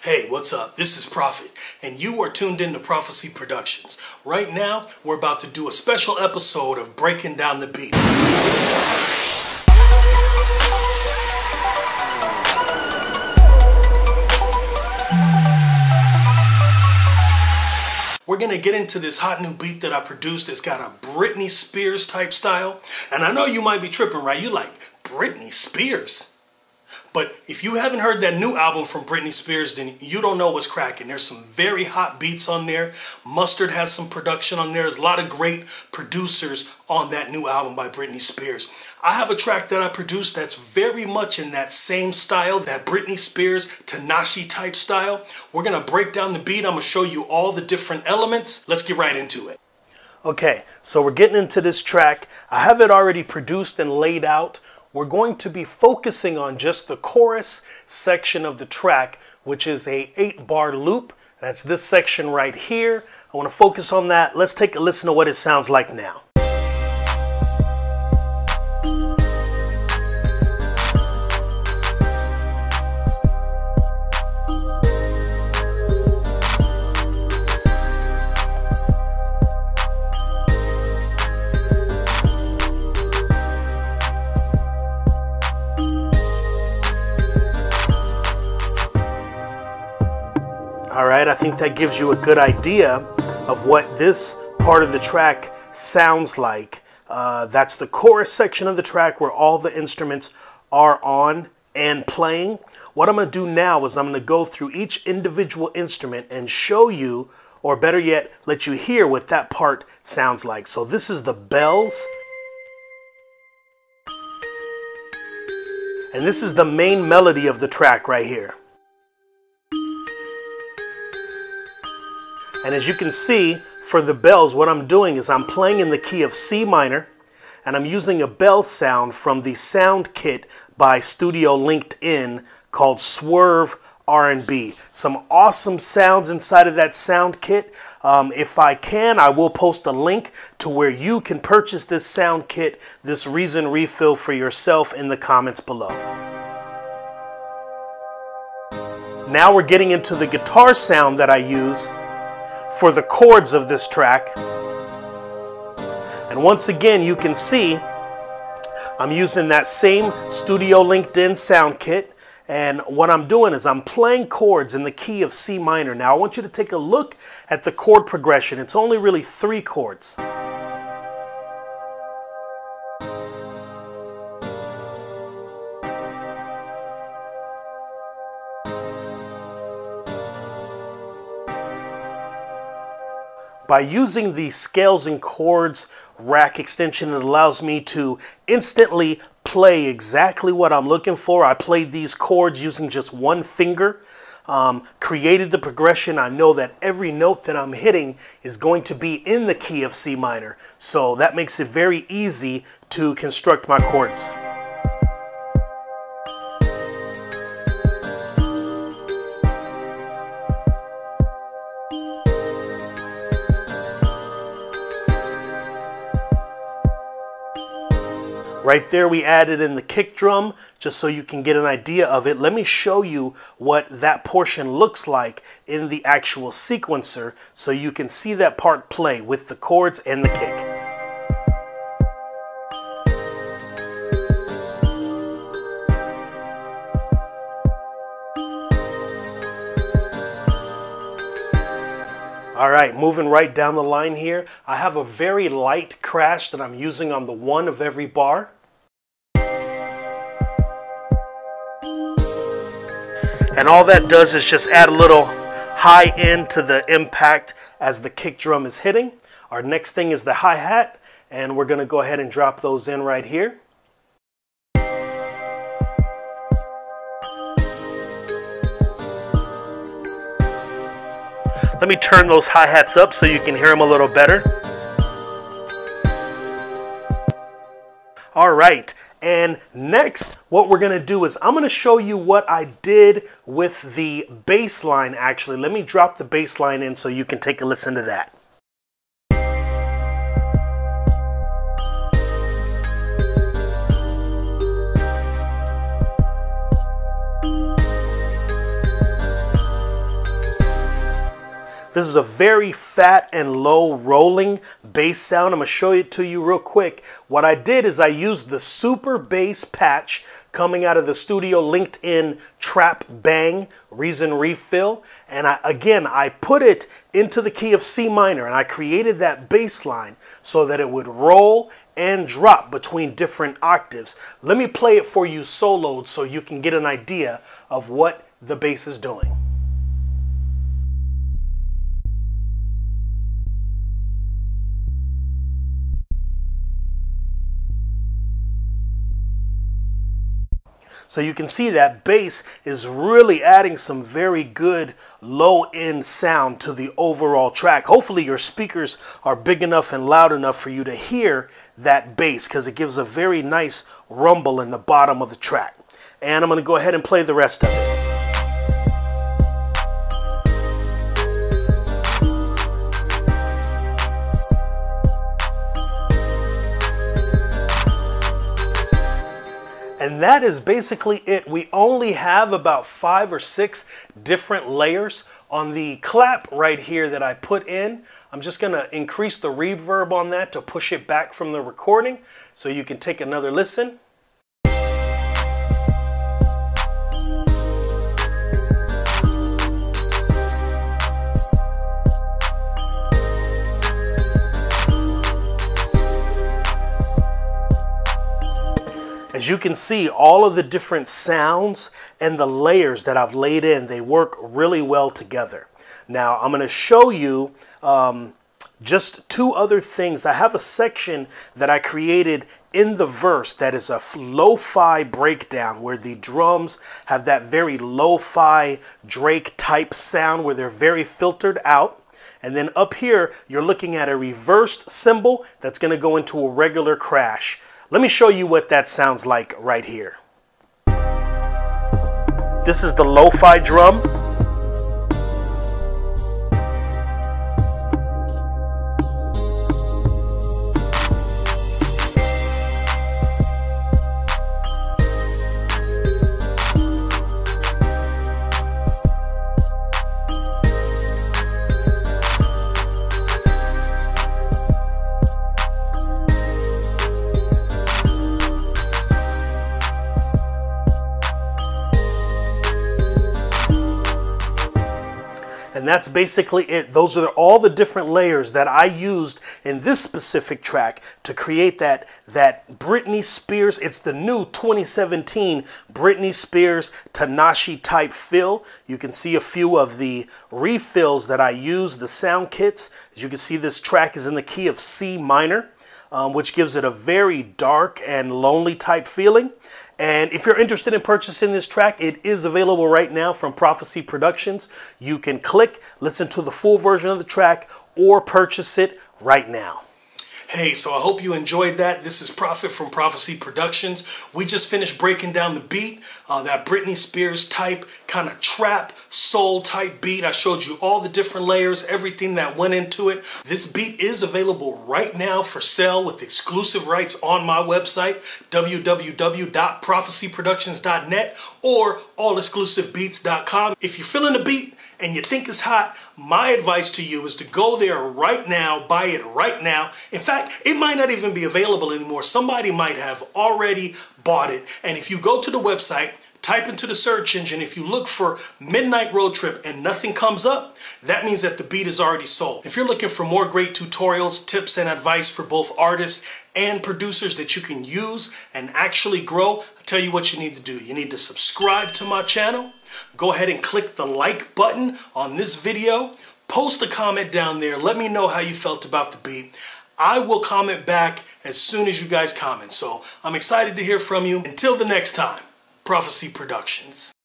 Hey, what's up? This is Prophet, and you are tuned in to Prophecy Productions. Right now, we're about to do a special episode of Breaking Down the Beat. We're going to get into this hot new beat that I produced. It's got a Britney Spears type style. And I know you might be tripping, right? You like, Britney Spears? But if you haven't heard that new album from Britney Spears, then you don't know what's cracking. There's some very hot beats on there. Mustard has some production on there. There's a lot of great producers on that new album by Britney Spears. I have a track that I produced that's very much in that same style, that Britney Spears, Tinashe type style. We're going to break down the beat. I'm going to show you all the different elements. Let's get right into it. Okay, so we're getting into this track. I have it already produced and laid out. We're going to be focusing on just the chorus section of the track, which is a 8-bar loop. That's this section right here. I want to focus on that. Let's take a listen to what it sounds like now. All right, I think that gives you a good idea of what this part of the track sounds like. That's the chorus section of the track where all the instruments are on and playing. What I'm going to do now is I'm going to go through each individual instrument and show you, or better yet, let you hear what that part sounds like. So this is the bells. And this is the main melody of the track right here. And as you can see, for the bells, what I'm doing is I'm playing in the key of C minor, and I'm using a bell sound from the sound kit by Studio LinkedIn called Swerve R&B. Some awesome sounds inside of that sound kit. If I can, I will post a link to where you can purchase this sound kit, this Reason refill for yourself in the comments below. Now we're getting into the guitar sound that I use for the chords of this track. And once again, you can see I'm using that same Studio LinkedIn sound kit, and what I'm doing is I'm playing chords in the key of C minor. Now I want you to take a look at the chord progression. It's only really 3 chords. By using the Scales and Chords rack extension, it allows me to instantly play exactly what I'm looking for. I played these chords using just one finger, created the progression. I know that every note that I'm hitting is going to be in the key of C minor. So that makes it very easy to construct my chords. Right there we added in the kick drum just so you can get an idea of it. Let me show you what that portion looks like in the actual sequencer so you can see that part play with the chords and the kick. All right, moving right down the line here, I have a very light crash that I'm using on the 1 of every bar. And all that does is just add a little high end to the impact as the kick drum is hitting. Our next thing is the hi-hat, and we're going to go ahead and drop those in right here. Let me turn those hi-hats up so you can hear them a little better. All right, and next what we're going to do is I'm going to show you what I did with the bass line actually. Let me drop the bass line in so you can take a listen to that. This is a very fat and low rolling bass sound. I'm going to show it to you real quick. What I did is I used the super bass patch coming out of the studio LinkedIn Trap Bang Reason Refill. And I put it into the key of C minor, and I created that bass line so that it would roll and drop between different octaves. Let me play it for you soloed so you can get an idea of what the bass is doing. So you can see that bass is really adding some very good low-end sound to the overall track. Hopefully your speakers are big enough and loud enough for you to hear that bass, because it gives a very nice rumble in the bottom of the track. And I'm going to go ahead and play the rest of it. And that is basically it. We only have about 5 or 6 different layers on the clap right here that I put in. I'm just going to increase the reverb on that to push it back from the recording so you can take another listen. As you can see, all of the different sounds and the layers that I've laid in, they work really well together. Now, I'm going to show you just 2 other things. I have a section that I created in the verse that is a lo-fi breakdown where the drums have that very lo-fi Drake type sound where they're very filtered out. And then up here, you're looking at a reversed cymbal that's going to go into a regular crash. Let me show you what that sounds like right here. This is the lo-fi drum. And that's basically it. Those are all the different layers that I used in this specific track to create that Britney Spears. It's the new 2017 Britney Spears Tinashe type fill. You can see a few of the refills that I use, the sound kits. As you can see, this track is in the key of C minor, which gives it a very dark and lonely type feeling. And if you're interested in purchasing this track, it is available right now from Prophecy Productions. You can click, listen to the full version of the track, or purchase it right now. Hey, so I hope you enjoyed that. This is Prophet from Prophecy Productions. We just finished breaking down the beat, that Britney Spears type, kind of trap soul type beat. I showed you all the different layers, everything that went into it. This beat is available right now for sale with exclusive rights on my website, www.prophecyproductions.net or allexclusivebeats.com. If you're feeling the beat and you think it's hot, my advice to you is to go there right now, buy it right now. In fact, it might not even be available anymore. Somebody might have already bought it. And if you go to the website, type into the search engine, if you look for Midnight Road Trip and nothing comes up, that means that the beat is already sold. If you're looking for more great tutorials, tips, and advice for both artists and producers that you can use and actually grow, I'll tell you what you need to do. You need to subscribe to my channel. Go ahead and click the like button on this video. Post a comment down there. Let me know how you felt about the beat. I will comment back as soon as you guys comment. So I'm excited to hear from you. Until the next time, Prophecy Productions.